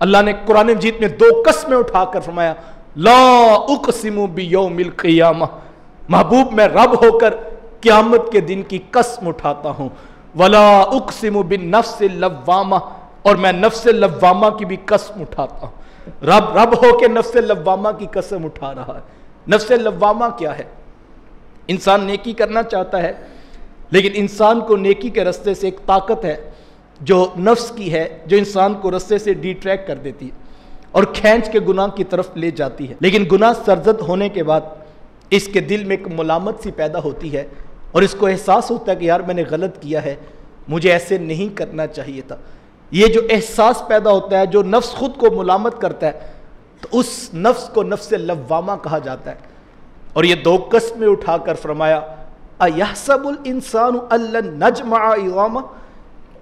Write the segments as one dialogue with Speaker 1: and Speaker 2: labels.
Speaker 1: اللہ نے قرآن مجید میں دو قسمیں اٹھا کر فرمایا لا اقسم بیوم القیامہ، محبوب میں رب ہو کر قیامت کے دن کی قسم اٹھاتا ہوں، ولا اقسم بالنفس اللوامہ، اور میں نفس لوامہ کی بھی قسم اٹھاتا ہوں۔ رب ہو کے نفس لوامہ کی قسم اٹھا رہا ہے۔ نفس لوامہ کیا ہے؟ انسان نیکی کرنا چاہتا ہے، لیکن انسان کو نیکی کے رستے سے ایک طاقت ہے جو نفس کی ہے، جو انسان کو رستے سے ڈی ٹریک کر دیتی ہے اور کھینچ کے گناہ کی طرف لے جاتی ہے۔ لیکن گناہ سرزد ہونے کے بعد اس کے دل میں ایک ملامت سی پیدا ہوتی ہے اور اس کو احساس ہوتا ہے کہ یار میں نے غلط کیا ہے، مجھے ایسے نہیں کرنا چاہیے تھا۔ یہ جو احساس پیدا ہوتا ہے، جو نفس خود کو ملامت کرتا ہے، تو اس نفس کو نفس لوامہ کہا جاتا ہے۔ اور یہ دو قسمیں اٹھا کر فرمایا اَيَحْسَبُ الْإِنسَانُ أَلَّن نَجْمَعَ عِظَامَهُ،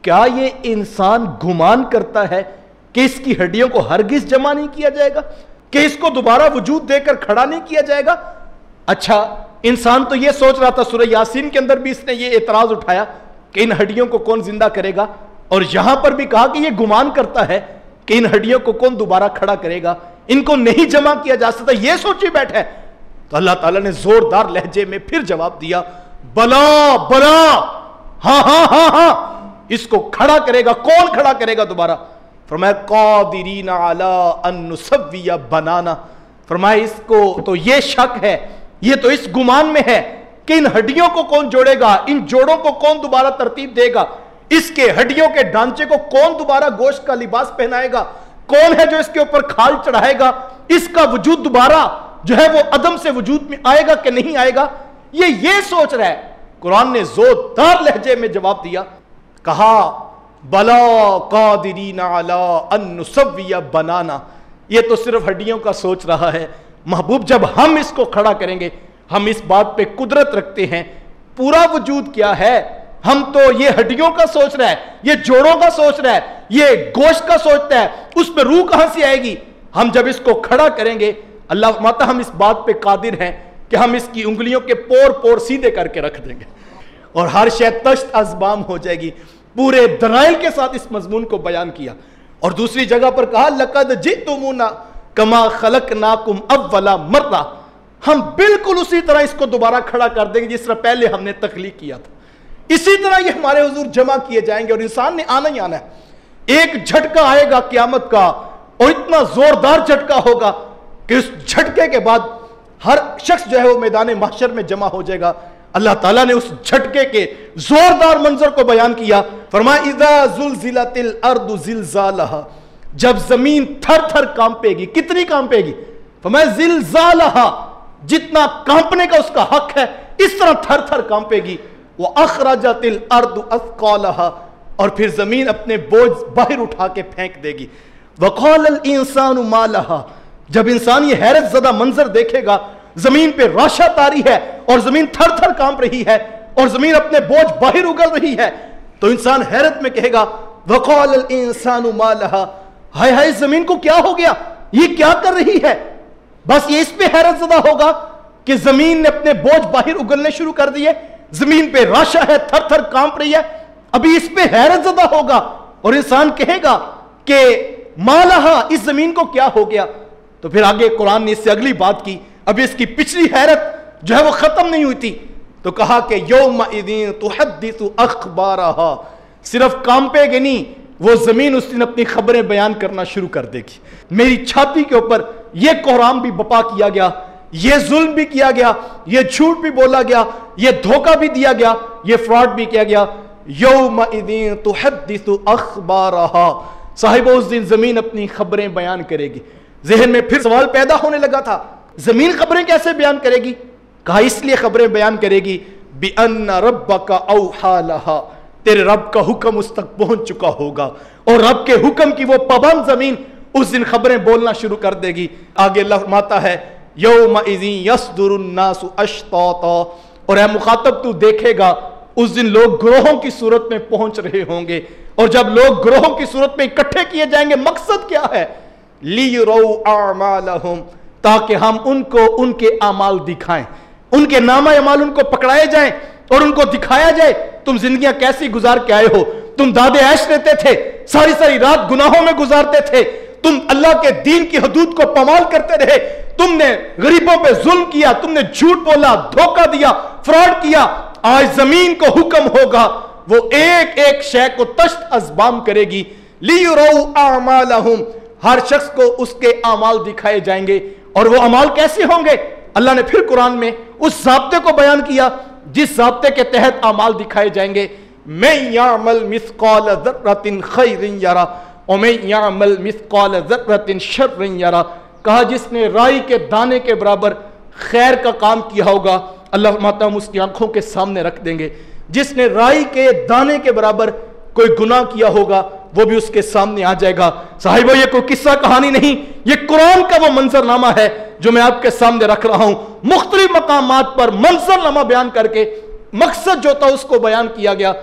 Speaker 1: کیا یہ انسان گمان کرتا ہے کہ اس کی ہڈیوں کو ہرگز جمع نہیں کیا جائے گا، کہ اس کو دوبارہ وجود دے کر کھڑا نہیں کیا جائے گا؟ اچھا، انسان تو یہ سوچ رہا تھا، سورہ یاسین کے اندر بھی اس نے یہ اعتراض اٹھایا کہ ان ہڈیوں کو کون زندہ کرے گا، اور یہاں پر بھی کہا کہ یہ گمان کرتا ہے کہ ان ہڈیوں کو کون دوبارہ کھڑا کرے گا، ان کو نہیں جمع کیا جا سکتا، یہ سوچی بیٹھا ہے۔ تو اللہ تعالیٰ نے زوردار لہجے میں پھر جواب دیا بلا بلا، ہاں ہاں ہاں ہاں، اس کو کھڑا کرے گا۔ کون کھڑا کرے گا دوبارہ؟ فرمایا قادرین علی ان نسوی بنانا، فرمایا اس کو تو یہ شک ہے، یہ تو اس گمان میں ہے کہ ان ہڈیوں کو کون جوڑے گا، ان جوڑوں کو کون دوبارہ ترتیب دے گا، اس کے ہڈیوں کے ڈھانچے کو کون دوبارہ گوشت کا لباس پہنائے گا، کون ہے جو اس کے اوپر کھال چڑھائے گا، اس کا وجود دوبارہ جو ہے وہ عدم سے وجود میں آئے گا کہ نہیں آئے گا، یہ سوچ رہا ہے۔ قرآن نے زوردار لہجے میں جواب دیا، کہا بلا قادرین علی ان نسوی بنانا، یہ تو صرف ہڈیوں کا سوچ رہا ہے محبوب، جب ہم اس کو کھڑا کریں گے، ہم اس بات پہ قدرت رکھتے ہیں، پورا وجود کیا ہے، ہم تو یہ ہڈیوں کا سوچ رہا ہے، یہ جوڑوں کا سوچ رہا ہے، یہ گوشت کا سوچتا ہے، اس پہ روح کہاں سے آئے گی؟ ہم جب اس کو کھڑا کریں گے، اللہ فرماتا ہم اس بات پہ قادر ہیں کہ ہم اس کی انگلیوں کے پور سیدھے کر کے رکھ دیں گے اور ہر شے تشت ازبام ہو جائے گی۔ پورے دلائل کے ساتھ اس مضمون کو بیان کیا، اور دوسری جگہ پر کہا لَقَدْ جِئْتُمُونَا كَمَا خَلَقْنَاكُمْ أَوَّلَ مَرَّةٍ، ہم بالکل اسی طرح اس کو دوبارہ کھڑا کر دیں گے جس طرح پہلے ہم نے تخلیق کیا تھا، اسی طرح یہ ہمارے حضور جمع کیے جائیں گے، اور انسان نے آنا ہی آنا ہے۔ ایک جھٹکا آئے گا قیامت کا، اور اتنا زوردار جھٹکا ہوگا کہ اس جھٹکے کے بعد ہر شخص جو ہے وہ میدان محشر میں جمع ہو جائے گا۔ اللہ تعالیٰ نے اس جھٹکے کے زوردار منظر کو بیان کیا، فرمایا اذا زلزلت الارض زلزالہا، جب زمین تھر تھر کانپے گی۔ کتنی کانپے گی؟ فرمایا زلزالہا، جتنا کانپنے کا اس کا حق ہے اس طرح تھر تھر کانپے گی۔ وَأَخْرَجَتِ الْأَرْضُ أَثْقَالَهَا، اور پھر زمین اپنے بوجھ باہر اٹھا کے پھینک دے گی۔ وَقَالَ الْإِنسَانُ مَا لَهَا، جب انسان یہ حیرت زدہ منظر دیکھے گا، زمین پہ راشا تاری ہے اور زمین تھر تھر کانپ رہی ہے اور زمین اپنے بوجھ باہر اگل رہی ہے، تو انسان حیرت میں کہے گا وَقَالَ الْإِنسَانُ مَا لَهَا، ہائے ہائے زمین کو کیا ہو گیا، یہ کیا کر رہی ہے؟ بس یہ اس پہ حیرت زدہ ہوگا کہ زمین نے اپنے بوجھ باہر اگلنے شروع کر دیے، زمین پہ راشا ہے، تھر تھر کانپ رہی ہے، ابھی اس پہ حیرت زدہ ہوگا اور انسان کہے گا کہ مَا لَهَا، اس زمین کو کیا ہو گیا؟ تو پھر آگے قرآن نے اس سے اگلی بات کی، ابھی اس کی پچھلی حیرت جو ہے وہ ختم نہیں ہوئی تھی، تو کہا کہ یومئذ تحدث اخبارہا، صرف کانپے گی نہیں، وہ زمین اس دن اپنی خبریں بیان کرنا شروع کر دے گی۔ میری چھاتی کے اوپر یہ کوہرام بھی بپا کیا گیا، یہ ظلم بھی کیا گیا، یہ جھوٹ بھی بولا گیا، یہ دھوکہ بھی دیا گیا، یہ فراڈ بھی کیا گیا۔ یومئذ تحدث اخبارہا، صاحب اس دن زمین اپنی خبریں بیان کرے گی۔ ذہن میں پھر سوال پیدا ہونے لگا تھا، زمین خبریں کیسے بیان کرے گی؟ کہا اس لیے خبریں بیان کرے گی بِأَنَّ رَبَّكَ أَوْحَى لَهَا، تیرے رب کا حکم اس تک پہنچ چکا ہوگا، اور رب کے حکم کی وہ پابند زمین اس دن خبریں بولنا شروع کر دے گی۔ آگے اللہ فرماتا ہے یومئذ یصدر الناس اشتاتا، اور اے مخاطب تو دیکھے گا اس دن لوگ گروہوں کی صورت میں پہنچ رہے ہوں گے، اور جب لوگ گروہوں کی صورت میں اکٹھے کیے جائیں گے، مقصد کیا ہے؟ لِيُرَوْا أَعْمَالَهُمْ، تاکہ ہم ان کو ان کے اعمال دکھائیں، ان کے نامہ اعمال ان کو پکڑائے جائیں اور ان کو دکھایا جائے تم زندگیاں کیسی گزار کے آئے ہو، تم دادے عیش لیتے تھے، ساری ساری رات گناہوں میں گزارتے تھے، تم اللہ کے دین کی حدود کو پامال کرتے رہے، تم نے غریبوں پہ ظلم کیا، تم نے جھوٹ بولا، دھوکہ دیا، فراڈ کیا، آج زمین کو حکم ہوگا وہ ایک ایک شے کو تشت ازبام کرے گی۔ لیروا اعمالہم، ہر شخص کو اس کے اعمال دکھائے جائیں گے، اور وہ اعمال کیسے ہوں گے؟ اللہ نے پھر قرآن میں اس ضابطے کو بیان کیا جس ضابطے کے تحت اعمال دکھائے جائیں گے۔ من یعمل مثقال ذرۃ خیر یرا ومن یعمل مثقال ذرۃ شر یرا، کہا جس نے رائی کے دانے کے برابر خیر کا کام کیا ہوگا اللہ فرماتا ہم اس کی آنکھوں کے سامنے رکھ دیں گے، جس نے رائی کے دانے کے برابر کوئی گناہ کیا ہوگا وہ بھی اس کے سامنے آ جائے گا۔ صاحبہ یہ کوئی قصہ کہانی نہیں، یہ قرآن کا وہ منظرنامہ ہے جو میں آپ کے سامنے رکھ رہا ہوں۔ مختلف مقامات پر منظرنامہ بیان کر کے مقصد جو تھا اس کو بیان کیا گیا۔